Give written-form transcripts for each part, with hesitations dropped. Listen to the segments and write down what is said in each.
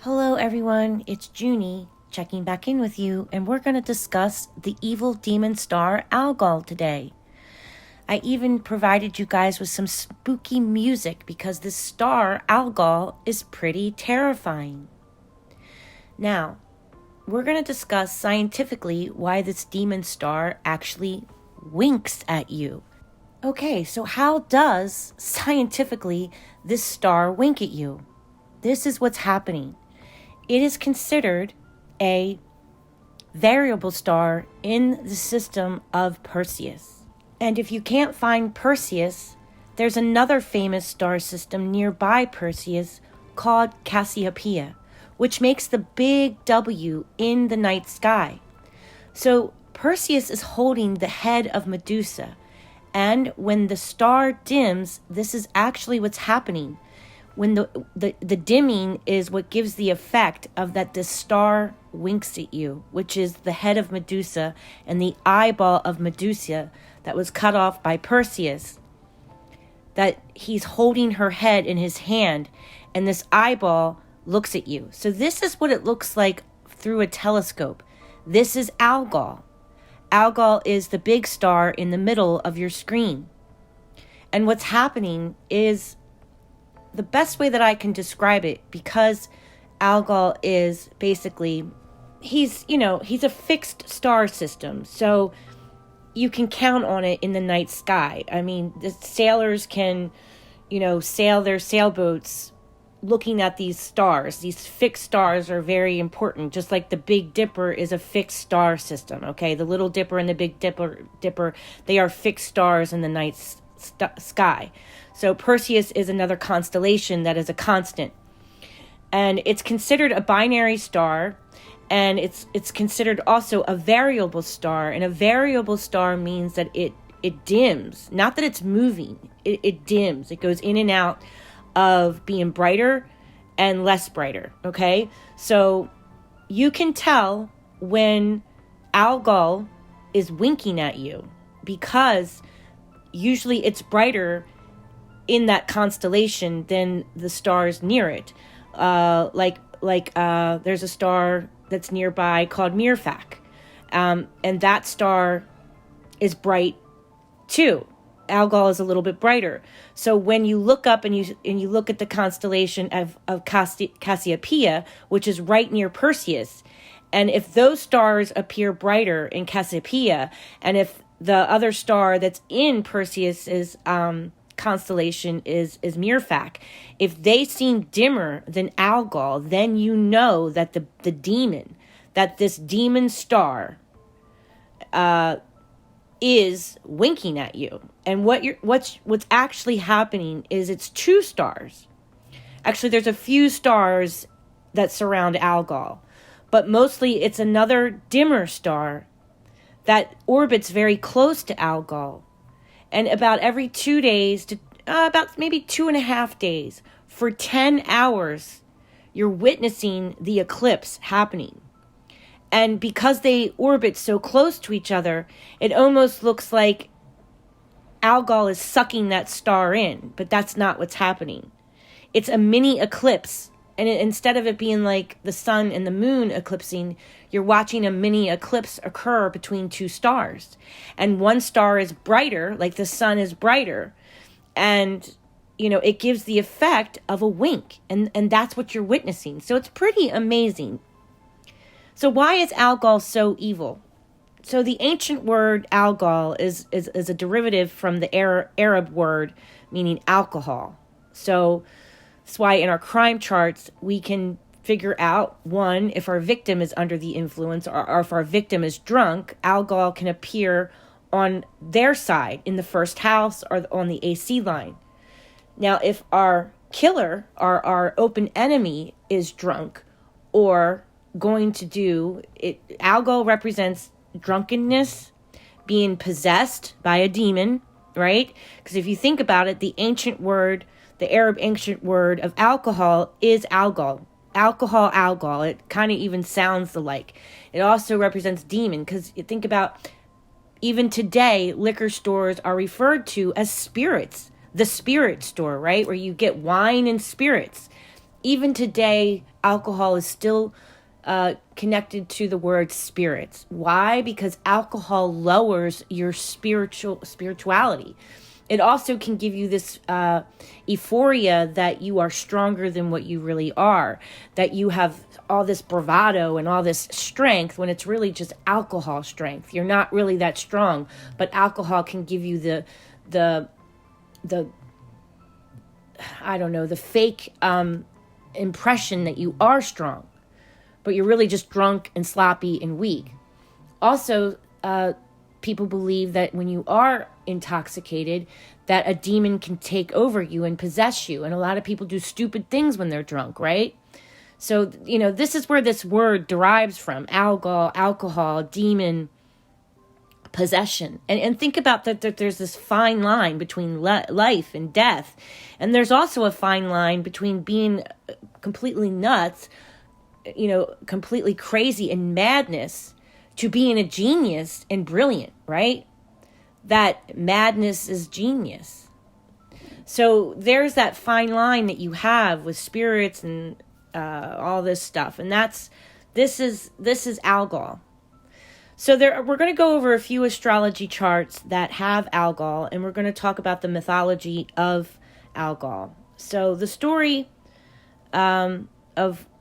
Hello everyone, it's Junie checking back in with you, and we're going to discuss the evil demon star Algol today. I even provided you guys with some spooky music because this star, Algol, is pretty terrifying. Now, we're going to discuss scientifically why this demon star actually winks at you. Okay, so how does scientifically this star wink at you? This is what's happening. It is considered a variable star in the system of Perseus. And if you can't find Perseus, there's another famous star system nearby Perseus called Cassiopeia, which makes the big W in the night sky. So Perseus is holding the head of Medusa, and when the star dims, this is actually what's happening. When the dimming is what gives the effect of that this star winks at you, which is the head of Medusa and the eyeball of Medusa that was cut off by Perseus, that he's holding her head in his hand and this eyeball looks at you. So this is what it looks like through a telescope. This is Algol. Algol is the big star in the middle of your screen. And what's happening is, the best way that I can describe it, because Algol is basically, he's a fixed star system. So you can count on it in the night sky. I mean, the sailors can, sail their sailboats looking at these stars. These fixed stars are very important, just like the Big Dipper is a fixed star system, okay? The Little Dipper and the Big Dipper, they are fixed stars in the night sky. So Perseus is another constellation that is a constant. And it's considered a binary star, and it's considered also a variable star. And a variable star means that it dims, not that it's moving. It dims. It goes in and out of being brighter and less brighter, okay? So you can tell when Algol is winking at you, because usually it's brighter in that constellation than the stars near it. There's a star that's nearby called Mirfak, and that star is bright too. Algol is a little bit brighter. So when you look up and you look at the constellation of Cassiopeia, which is right near Perseus, and if those stars appear brighter in Cassiopeia, and if the other star that's in Perseus's constellation is Mirfak, if they seem dimmer than Algol, then you know that this demon star is winking at you. And what's actually happening is it's two stars. Actually, there's a few stars that surround Algol, but mostly it's another dimmer star that orbits very close to Algol. And about every 2 days to about maybe 2.5 days, for 10 hours, you're witnessing the eclipse happening. And because they orbit so close to each other, it almost looks like Algol is sucking that star in, but that's not what's happening. It's a mini eclipse. And instead of it being like the sun and the moon eclipsing, you're watching a mini eclipse occur between two stars. And one star is brighter, like the sun is brighter. And, it gives the effect of a wink. And that's what you're witnessing. So it's pretty amazing. So why is Algol so evil? So the ancient word Algol is a derivative from the Arab word meaning alcohol. So that's why in our crime charts, we can figure out, one, if our victim is under the influence or if our victim is drunk, Algol can appear on their side in the first house or on the AC line. Now, if our killer or our open enemy is drunk or going to do it, Algol represents drunkenness, being possessed by a demon, right? Because if you think about it, the Arab ancient word of alcohol is Algol. Algol. It kind of even sounds alike. It also represents demon, because you think about, even today, liquor stores are referred to as spirits. The spirit store, right? Where you get wine and spirits. even today, alcohol is still connected to the word spirits. Why? Because alcohol lowers your spirituality. It also can give you this euphoria that you are stronger than what you really are, that you have all this bravado and all this strength when it's really just alcohol strength. You're not really that strong, but alcohol can give you the I don't know, the fake impression that you are strong, but you're really just drunk and sloppy and weak. Also, people believe that when you are intoxicated, that a demon can take over you and possess you. And a lot of people do stupid things when they're drunk, right? So, this is where this word derives from. Algol, alcohol, demon, possession. And think about that there's this fine line between life and death. And there's also a fine line between being completely nuts, completely crazy and madness, to being a genius and brilliant, right? That madness is genius. So there's that fine line that you have with spirits and all this stuff. And this is Algol. So we're going to go over a few astrology charts that have Algol, and we're going to talk about the mythology of Algol. So the story of,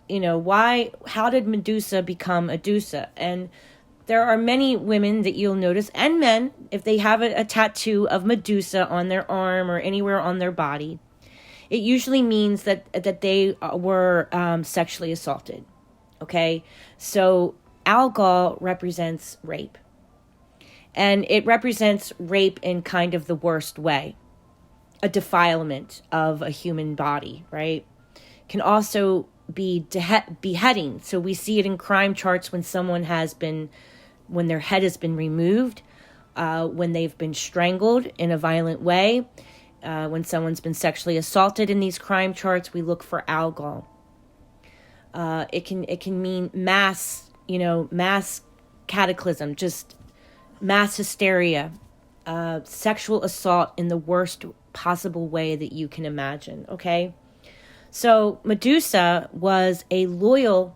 how did Medusa become Medusa? And there are many women that you'll notice, and men, if they have a tattoo of Medusa on their arm or anywhere on their body, it usually means that they were sexually assaulted. Okay? So Algol represents rape. And it represents rape in kind of the worst way. A defilement of a human body, right? Can also be beheading. So we see it in crime charts when when their head has been removed, when they've been strangled in a violent way, when someone's been sexually assaulted. In these crime charts, we look for Algol. It can mean mass cataclysm, just mass hysteria, sexual assault in the worst possible way that you can imagine, okay? So Medusa was a loyal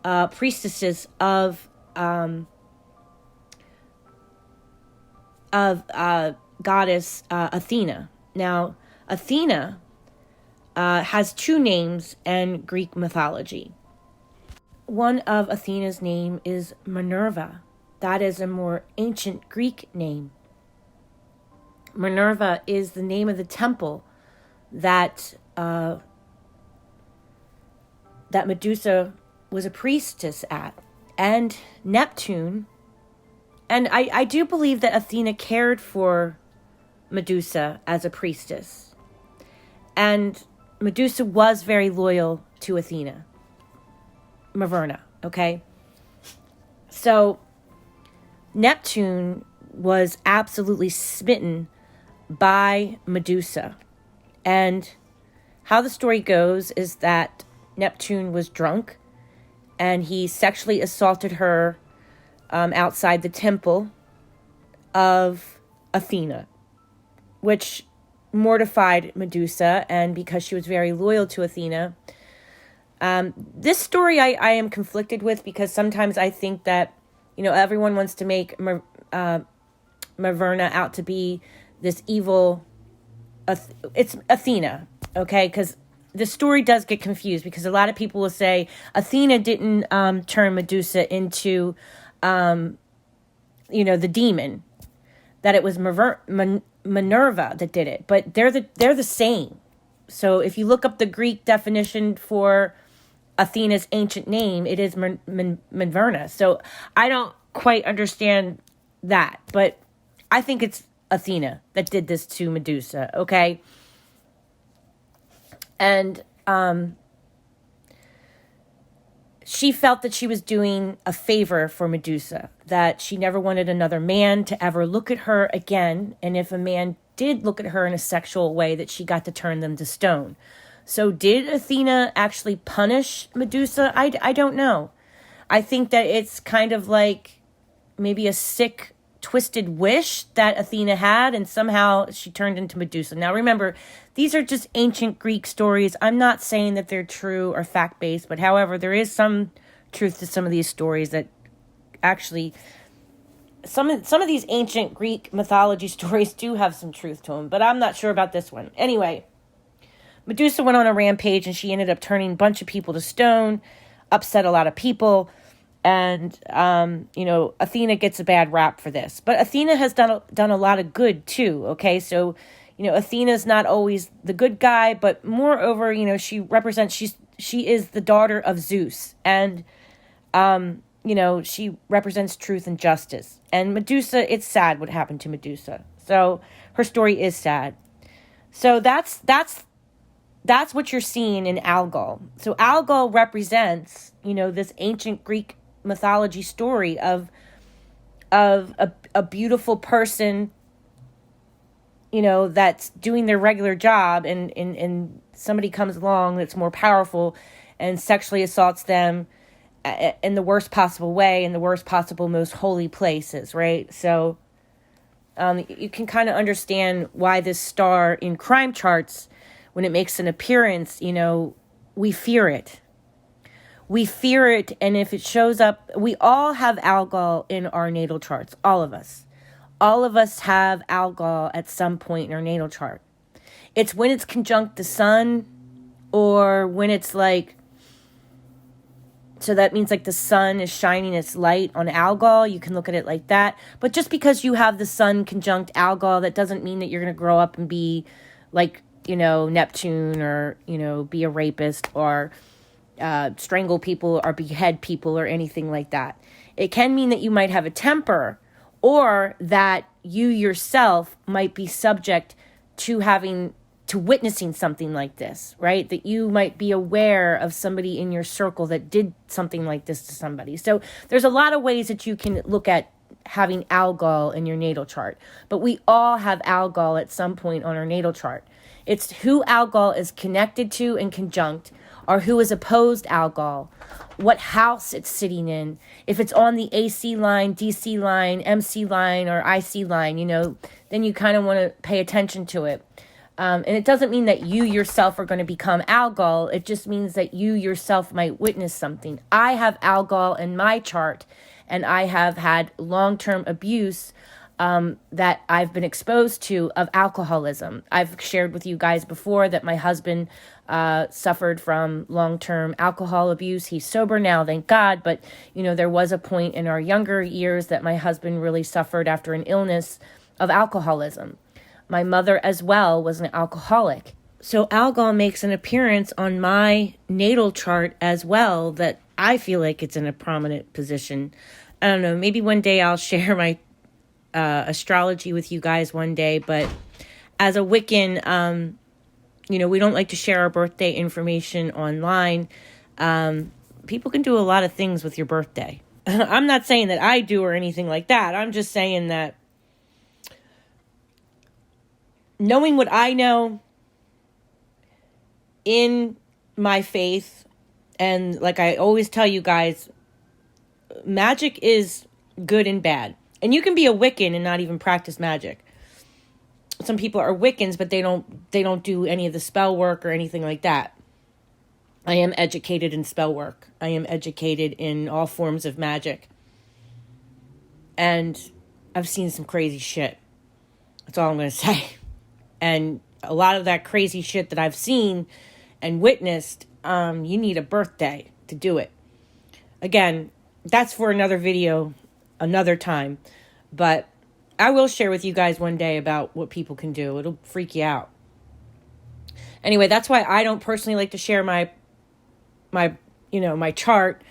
priestess of goddess Athena. Now, Athena has two names in Greek mythology. One of Athena's name is Minerva. That is a more ancient Greek name. Minerva is the name of the temple that Medusa was a priestess at. And Neptune, and I do believe that Athena cared for Medusa as a priestess. And Medusa was very loyal to Athena. Maverna, okay? So Neptune was absolutely smitten by Medusa. And how the story goes is that Neptune was drunk and he sexually assaulted her outside the temple of Athena, which mortified Medusa. And because she was very loyal to Athena, this story I am conflicted with, because sometimes I think that, everyone wants to make Maverna out to be this evil. It's Athena, okay? Because the story does get confused, because a lot of people will say Athena didn't turn Medusa into, the demon. That it was Minerva that did it, but they're the same. So if you look up the Greek definition for Athena's ancient name, it is Maverna. So I don't quite understand that, but I think it's Athena that did this to Medusa, okay? And she felt that she was doing a favor for Medusa, that she never wanted another man to ever look at her again, and if a man did look at her in a sexual way, that she got to turn them to stone. So did Athena actually punish Medusa? I don't know. I think that it's kind of like maybe a sick twisted wish that Athena had, and somehow she turned into Medusa. Now remember, these are just ancient Greek stories. I'm not saying that they're true or fact-based, but however, there is some truth to some of these stories that actually, some of these ancient Greek mythology stories do have some truth to them, but I'm not sure about this one. Anyway, Medusa went on a rampage, and she ended up turning a bunch of people to stone, upset a lot of people. And, Athena gets a bad rap for this. But Athena has done a lot of good, too, okay? So, Athena's not always the good guy, but moreover, she is the daughter of Zeus. And, she represents truth and justice. And Medusa, it's sad what happened to Medusa. So her story is sad. So that's what you're seeing in Algol. So Algol represents, this ancient Greek mythology story of a beautiful person, that's doing their regular job, and somebody comes along that's more powerful and sexually assaults them in the worst possible way, in the worst possible, most holy places, right? So you can kind of understand why this star in crime charts, when it makes an appearance, we fear it. We fear it, and if it shows up, we all have Algol in our natal charts, all of us. All of us have Algol at some point in our natal chart. It's when it's conjunct the sun, or when it's like, so that means like the sun is shining its light on Algol. You can look at it like that. But just because you have the sun conjunct Algol, that doesn't mean that you're going to grow up and be like, Neptune, or, be a rapist, or strangle people or behead people or anything like that. It can mean that you might have a temper, or that you yourself might be subject to witnessing something like this, right? That you might be aware of somebody in your circle that did something like this to somebody. So there's a lot of ways that you can look at having Algol in your natal chart, but we all have Algol at some point on our natal chart. It's who Algol is connected to and conjunct, or who is opposed Algol, what house it's sitting in, if it's on the AC line, DC line, MC line, or IC line, then you kind of want to pay attention to it. And it doesn't mean that you yourself are going to become Algol. It just means that you yourself might witness something. I have Algol in my chart, and I have had long-term abuse that I've been exposed to of alcoholism. I've shared with you guys before that my husband suffered from long-term alcohol abuse. He's sober now, thank God. But, there was a point in our younger years that my husband really suffered after an illness of alcoholism. My mother as well was an alcoholic. So Algol makes an appearance on my natal chart as well, that I feel like it's in a prominent position. I don't know, maybe one day I'll share my astrology with you guys one day, but as a Wiccan, we don't like to share our birthday information online. People can do a lot of things with your birthday. I'm not saying that I do or anything like that. I'm just saying that knowing what I know in my faith, and like I always tell you guys, magic is good and bad. And you can be a Wiccan and not even practice magic. Some people are Wiccans, but they don't do any of the spell work or anything like that. I am educated in spell work. I am educated in all forms of magic. And I've seen some crazy shit. That's all I'm going to say. And a lot of that crazy shit that I've seen and witnessed, you need a birthday to do it. Again, that's for another video, another time. But I will share with you guys one day about what people can do. It'll freak you out. Anyway, that's why I don't personally like to share my chart.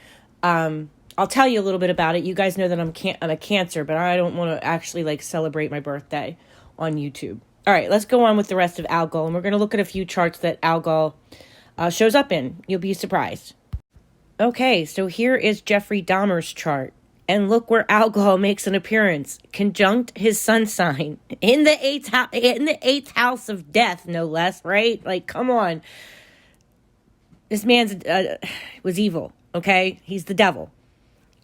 I'll tell you a little bit about it. You guys know that I'm a Cancer, but I don't want to actually celebrate my birthday on YouTube. All right, let's go on with the rest of Algol, and we're going to look at a few charts that Algol shows up in. You'll be surprised. Okay, so here is Jeffrey Dahmer's chart. And look where Algol makes an appearance, conjunct his sun sign in the eighth house of death, no less. Right? Come on. This man's was evil. Okay, he's the devil,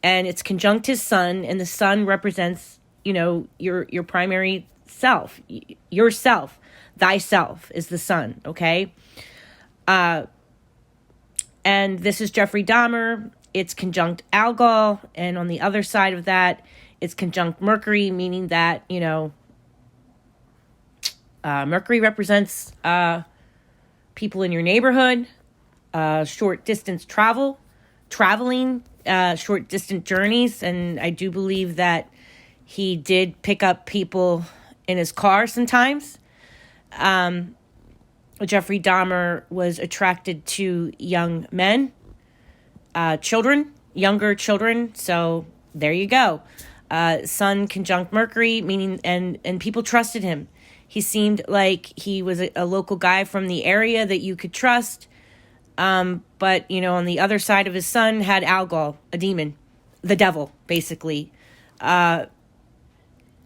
and it's conjunct his sun, and the sun represents your primary self, yourself, thyself is the sun. Okay. And this is Jeffrey Dahmer. It's conjunct Algol. And on the other side of that, it's conjunct Mercury, meaning that, Mercury represents people in your neighborhood, short distance traveling, short distance journeys. And I do believe that he did pick up people in his car sometimes. Jeffrey Dahmer was attracted to young men, younger children. So there you go. Sun conjunct Mercury, meaning, and people trusted him. He seemed like he was a local guy from the area that you could trust. But, on the other side of his sun had Algol, a demon, the devil, basically.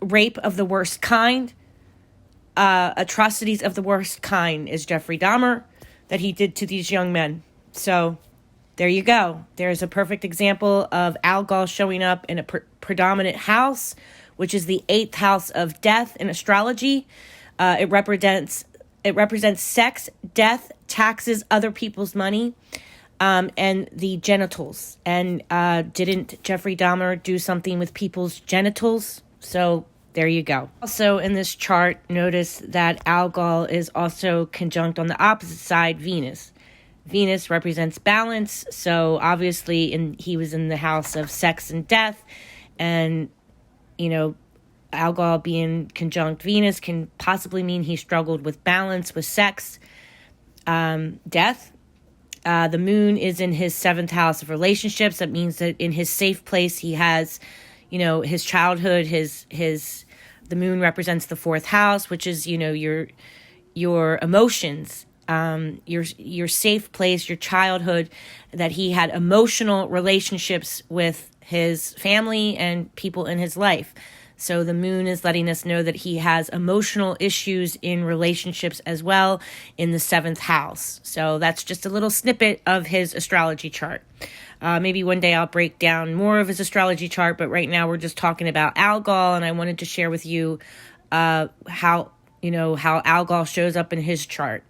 Rape of the worst kind, atrocities of the worst kind is Jeffrey Dahmer that he did to these young men. So there you go. There's a perfect example of Algol showing up in a predominant house, which is the 8th house of death in astrology. It represents sex, death, taxes, other people's money, and the genitals. And didn't Jeffrey Dahmer do something with people's genitals? So there you go. Also in this chart, notice that Algol is also conjunct on the opposite side, Venus. Venus represents balance. So obviously he was in the house of sex and death. And, Algol being conjunct Venus can possibly mean he struggled with balance, with sex, death. The moon is in his 7th house of relationships. That means that in his safe place, he has, his childhood, the moon represents the 4th house, which is, your emotions, your safe place, your childhood, that he had emotional relationships with his family and people in his life. So the moon is letting us know that he has emotional issues in relationships as well in the 7th house. So that's just a little snippet of his astrology chart. Maybe one day I'll break down more of his astrology chart, but right now we're just talking about Algol, and I wanted to share with you how Algol shows up in his chart.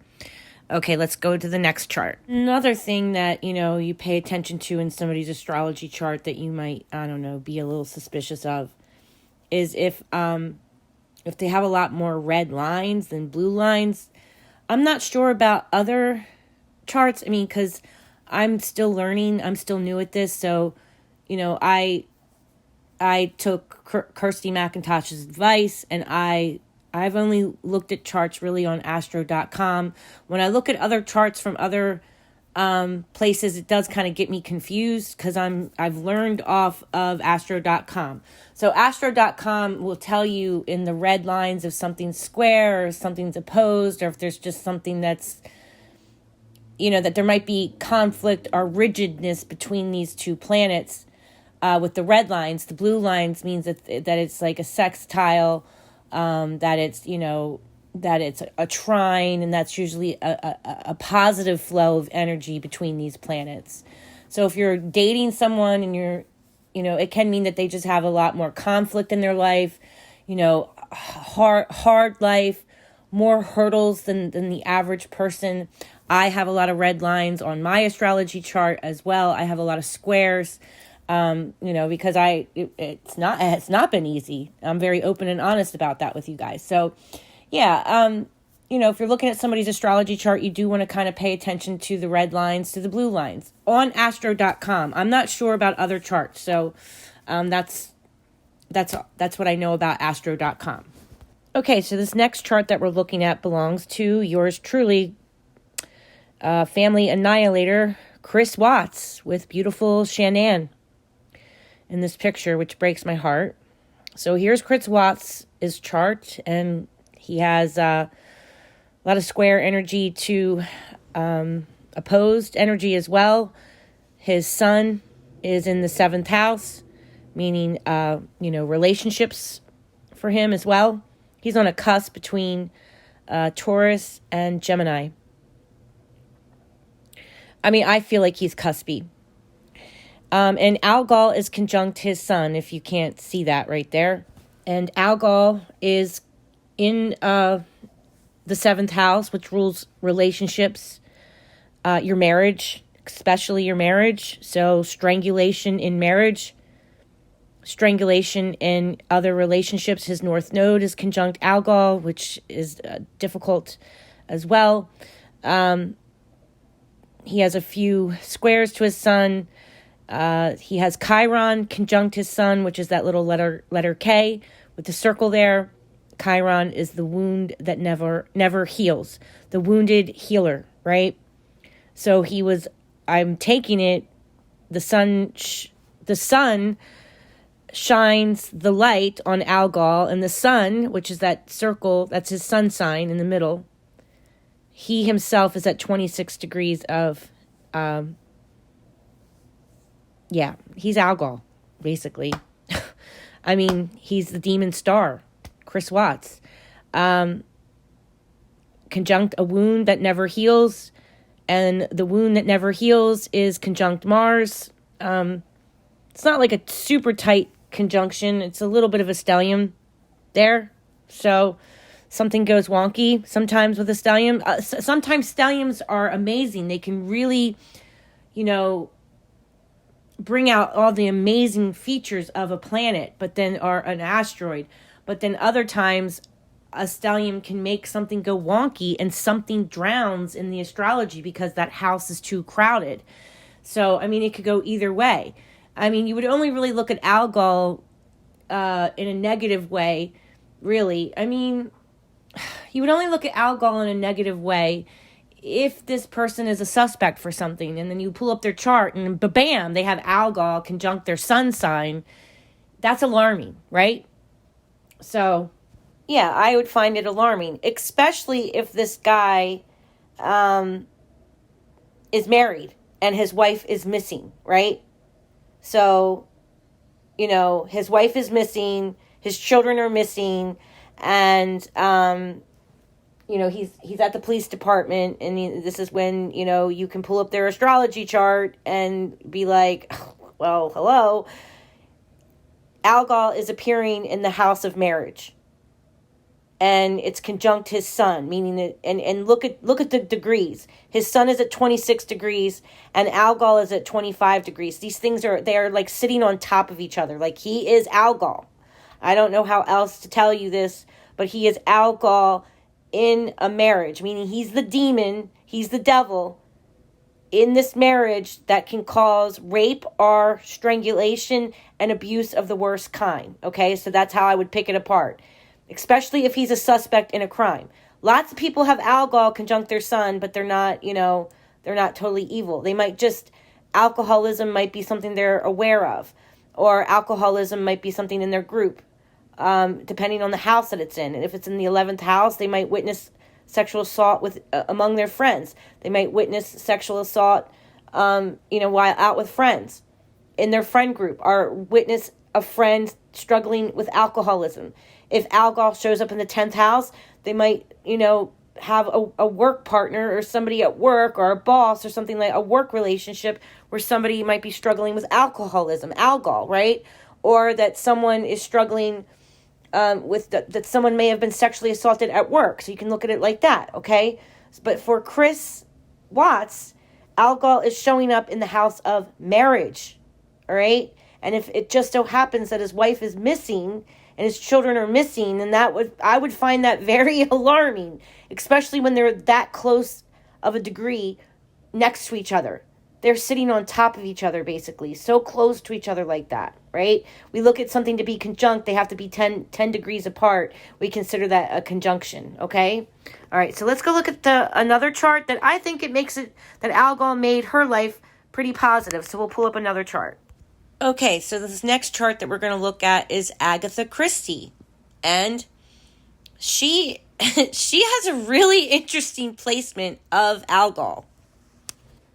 Okay, let's go to the next chart. Another thing that, you pay attention to in somebody's astrology chart that you might, be a little suspicious of is if they have a lot more red lines than blue lines. I'm not sure about other charts. Because I'm still learning. I'm still new at this. So, I took Kirsty McIntosh's advice, and I've only looked at charts really on astro.com. When I look at other charts from other places, it does kind of get me confused because I've learned off of astro.com. So astro.com will tell you in the red lines if something's square or something's opposed, or if there's just something that's, that there might be conflict or rigidness between these two planets. With the red lines, the blue lines means that it's like a sextile, that it's, that it's a trine, and that's usually a positive flow of energy between these planets. So if you're dating someone and it can mean that they just have a lot more conflict in their life, hard life, more hurdles than the average person. I have a lot of red lines on my astrology chart as well. I have a lot of squares, because it's not been easy. I'm very open and honest about that with you guys. So yeah, if you're looking at somebody's astrology chart, you do want to kind of pay attention to the red lines, to the blue lines on astro.com. I'm not sure about other charts. So, that's what I know about astro.com. Okay. So this next chart that we're looking at belongs to yours truly, family annihilator, Chris Watts, with beautiful Shanann in this picture, which breaks my heart. So here's Chris Watts' chart, and he has a lot of square energy to opposed energy as well. His sun is in the 7th house, meaning, relationships for him as well. He's on a cusp between Taurus and Gemini. I feel like he's cuspy. And Algol is conjunct his sun, if you can't see that right there. And Algol is in the 7th house, which rules relationships, your marriage, especially your marriage. So strangulation in marriage, strangulation in other relationships. His North Node is conjunct Algol, which is difficult as well. He has a few squares to his sun. He has Chiron conjunct his sun, which is that little letter K with the circle there. Chiron is the wound that never heals, the wounded healer, right? So I'm taking it, the sun shines the light on Algol, and the sun, which is that circle, that's his sun sign in the middle. He himself is at 26 degrees of, he's Algol, basically. I mean, he's the demon star, Chris Watts. Conjunct a wound that never heals, and the wound that never heals is conjunct Mars. It's not like a super tight conjunction. It's a little bit of a stellium there. So something goes wonky sometimes with a stellium. Sometimes stelliums are amazing. They can really, bring out all the amazing features of a planet, or an asteroid. But then other times, a stellium can make something go wonky and something drowns in the astrology because that house is too crowded. So, I mean, it could go either way. I mean, you would only really look at Algol in a negative way, really. I mean, you would only look at Algol in a negative way if this person is a suspect for something, and then you pull up their chart and bam, they have Algol conjunct their sun sign. That's alarming, right? So, yeah, I would find it alarming, especially if this guy is married and his wife is missing, right? So, his wife is missing, his children are missing, and he's at the police department, and this is when, you can pull up their astrology chart and be like, well, hello. Algol is appearing in the house of marriage, and it's conjunct his sun, meaning that, and look at the degrees. His sun is at 26 degrees, and Algol is at 25 degrees. These things they are like sitting on top of each other. Like, he is Algol. I don't know how else to tell you this, but he is Algol in a marriage, meaning he's the demon, he's the devil in this marriage that can cause rape or strangulation and abuse of the worst kind. Okay, so that's how I would pick it apart, especially if he's a suspect in a crime. Lots of people have Algol conjunct their sun, but they're not, they're not totally evil. They might alcoholism might be something they're aware of, or alcoholism might be something in their group. Depending on the house that it's in. And if it's in the 11th house, they might witness sexual assault among their friends. They might witness sexual assault, while out with friends in their friend group, or witness a friend struggling with alcoholism. If Algol shows up in the 10th house, they might, have a work partner or somebody at work, or a boss, or something like a work relationship where somebody might be struggling with alcoholism, Algol, right? Or that someone is struggling that someone may have been sexually assaulted at work. So you can look at it like that, okay? But for Chris Watts, Algol is showing up in the house of marriage, all right? And if it just so happens that his wife is missing and his children are missing, then I would find that very alarming, especially when they're that close of a degree next to each other. They're sitting on top of each other, basically, so close to each other like that, right? We look at something to be conjunct, they have to be 10 degrees apart. We consider that a conjunction, okay? All right, so let's go look at another chart that I think it makes it, that Algol made her life pretty positive. So we'll pull up another chart. Okay, so this next chart that we're going to look at is Agatha Christie. And she has a really interesting placement of Algol.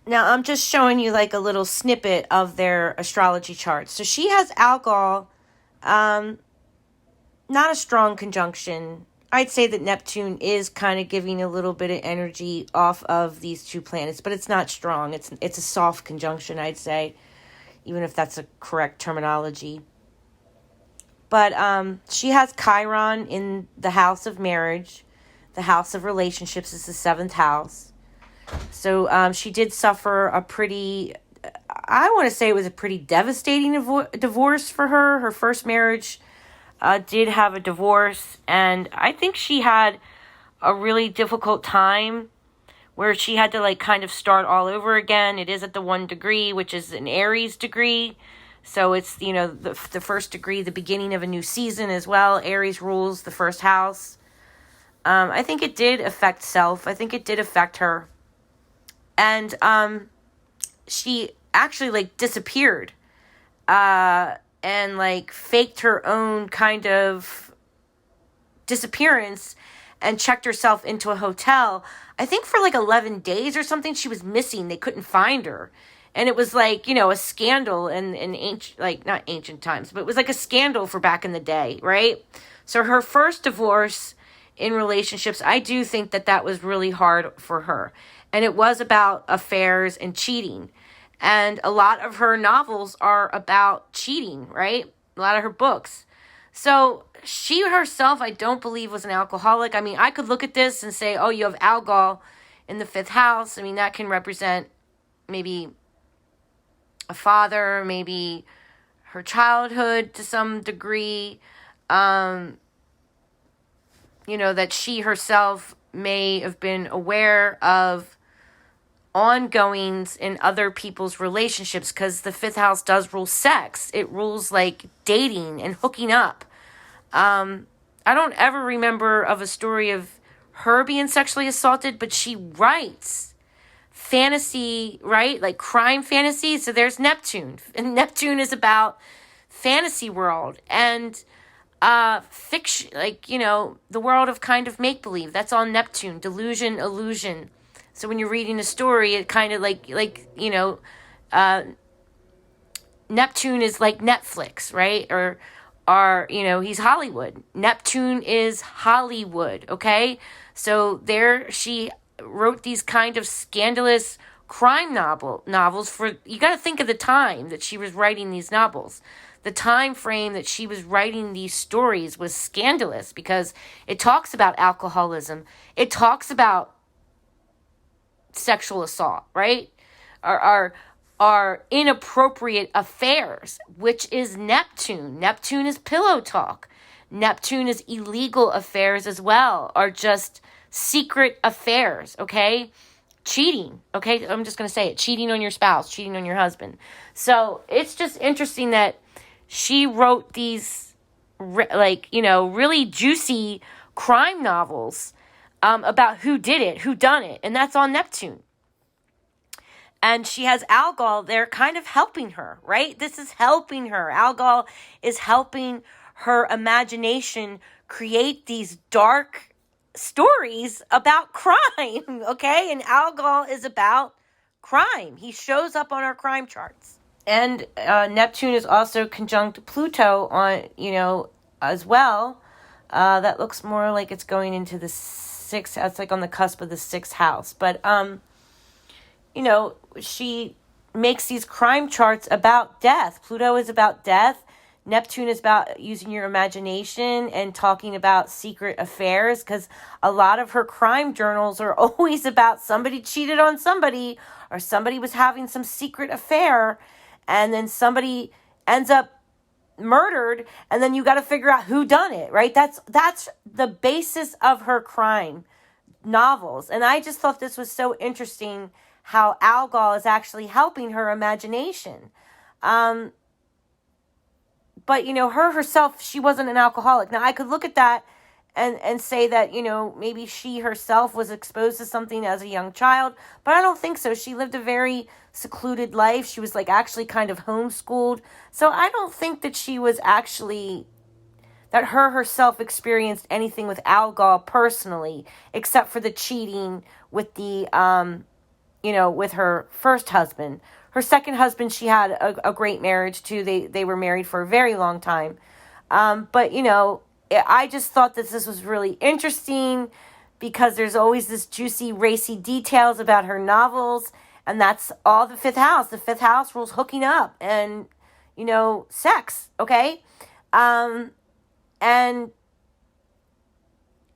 Now, I'm just showing you like a little snippet of their astrology charts. So she has Algol, not a strong conjunction. I'd say that Neptune is kind of giving a little bit of energy off of these two planets, but it's not strong. It's a soft conjunction, I'd say, even if that's a correct terminology. But she has Chiron in the house of marriage. The house of relationships is the 7th house. So she did suffer a pretty, I want to say it was a pretty devastating divorce for her. Her first marriage did have a divorce. And I think she had a really difficult time where she had to like kind of start all over again. It is at the 1 degree, which is an Aries degree. So it's, you know, the first degree, the beginning of a new season as well. Aries rules the first house. I think it did affect self. I think it did affect her. And she actually like disappeared and like faked her own kind of disappearance and checked herself into a hotel. I think for like 11 days or something, she was missing. They couldn't find her. And it was like, you know, a scandal in ancient, like not ancient times, but it was like a scandal for back in the day, right? So her first divorce in relationships, I do think that was really hard for her. And it was about affairs and cheating. And a lot of her novels are about cheating, right? A lot of her books. So she herself, I don't believe, was an alcoholic. I mean, I could look at this and say, oh, you have Algol in the 5th house. I mean, that can represent maybe a father, maybe her childhood to some degree. You know, that she herself may have been aware of ongoings in other people's relationships, because the 5th house does rule sex. It rules like dating and hooking up. I don't ever remember of a story of her being sexually assaulted, but she writes fantasy, right? Like crime fantasy. So there's Neptune, and Neptune is about fantasy world and fiction, like, you know, the world of kind of make-believe. That's on Neptune, delusion, illusion. So when you're reading a story, it kind of like you know, Neptune is like Netflix, right? Or you know, he's Hollywood. Neptune is Hollywood, okay? So there she wrote these kind of scandalous crime novels for, you got to think of the time that she was writing these novels. The time frame that she was writing these stories was scandalous because it talks about alcoholism. It talks about sexual assault, right? Are inappropriate affairs, which is Neptune. Neptune is pillow talk. Neptune is illegal affairs as well, are just secret affairs, okay? Cheating, okay? I'm just going to say it. Cheating on your spouse, cheating on your husband. So it's just interesting that she wrote these, like, you know, really juicy crime novels about who did it, who done it, and that's on Neptune. And she has Algol there kind of helping her, right? This is helping her. Algol is helping her imagination create these dark stories about crime, okay? And Algol is about crime. He shows up on our crime charts. And Neptune is also conjunct Pluto on, you know, as well. That looks more like it's going into the 6th. It's like on the cusp of the 6th house. But, you know, she makes these crime charts about death. Pluto is about death. Neptune is about using your imagination and talking about secret affairs, because a lot of her crime journals are always about somebody cheated on somebody, or somebody was having some secret affair, and then somebody ends up murdered, and then you got to figure out who done it, right? That's the basis of her crime novels. And I just thought this was so interesting how Algol is actually helping her imagination. But, you know, her herself, she wasn't an alcoholic. Now, I could look at that and say that, you know, maybe she herself was exposed to something as a young child, but I don't think so. She lived a very secluded life. She was like actually kind of homeschooled. So I don't think that she was actually, that her herself experienced anything with Algol personally, except for the cheating with the, you know, with her first husband. Her second husband, she had a great marriage too. They were married for a very long time. But, you know, I just thought that this was really interesting because there's always this juicy, racy details about her novels. And that's all the 5th house. The 5th house rules hooking up and, you know, sex. Okay. And,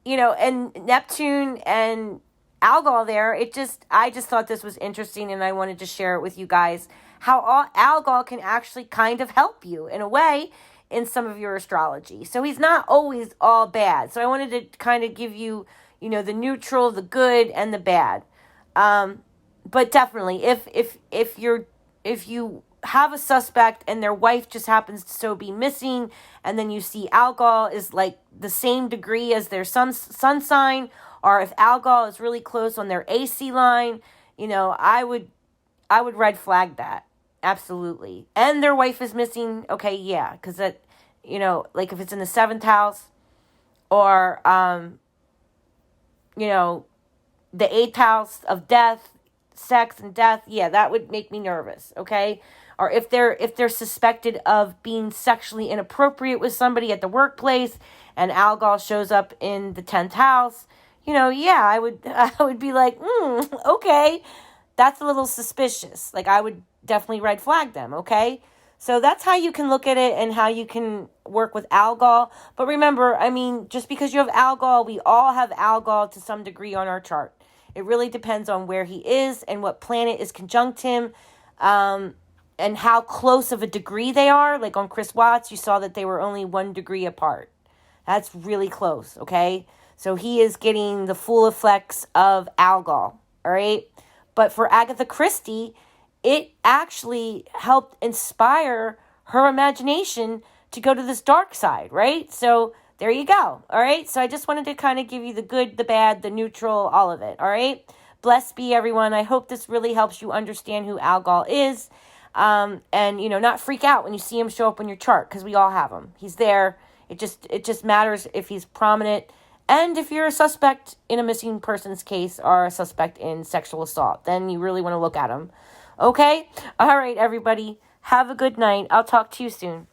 and Neptune and Algol there, I just thought this was interesting, and I wanted to share it with you guys, how Algol can actually kind of help you in a way in some of your astrology. So he's not always all bad. So I wanted to kind of give you, the neutral, the good, and the bad. But definitely, if you have a suspect and their wife just happens to so be missing, and then you see Algol is like the same degree as their sun sign, or if Algol is really close on their AC line, I would red flag that. Absolutely. And their wife is missing, okay, yeah, because that, like if it's in the 7th house, or, the 8th house of death, sex and death, yeah, that would make me nervous, okay? Or if they're suspected of being sexually inappropriate with somebody at the workplace, and Algol shows up in the 10th house, yeah, I would be like, okay, that's a little suspicious. Like, I would definitely red flag them, okay? So that's how you can look at it and how you can work with Algol. But remember, just because you have Algol, we all have Algol to some degree on our chart. It really depends on where he is and what planet is conjunct him, and how close of a degree they are. Like on Chris Watts, you saw that they were only 1 degree apart. That's really close, okay? So he is getting the full effects of Algol, all right? But for Agatha Christie, it actually helped inspire her imagination to go to this dark side, right? So there you go, all right? So I just wanted to kind of give you the good, the bad, the neutral, all of it, all right? Blessed be everyone. I hope this really helps you understand who Algol is, and, not freak out when you see him show up on your chart, because we all have him. He's there. It just matters if he's prominent, and if you're a suspect in a missing person's case or a suspect in sexual assault, then you really want to look at him. Okay? All right, everybody. Have a good night. I'll talk to you soon.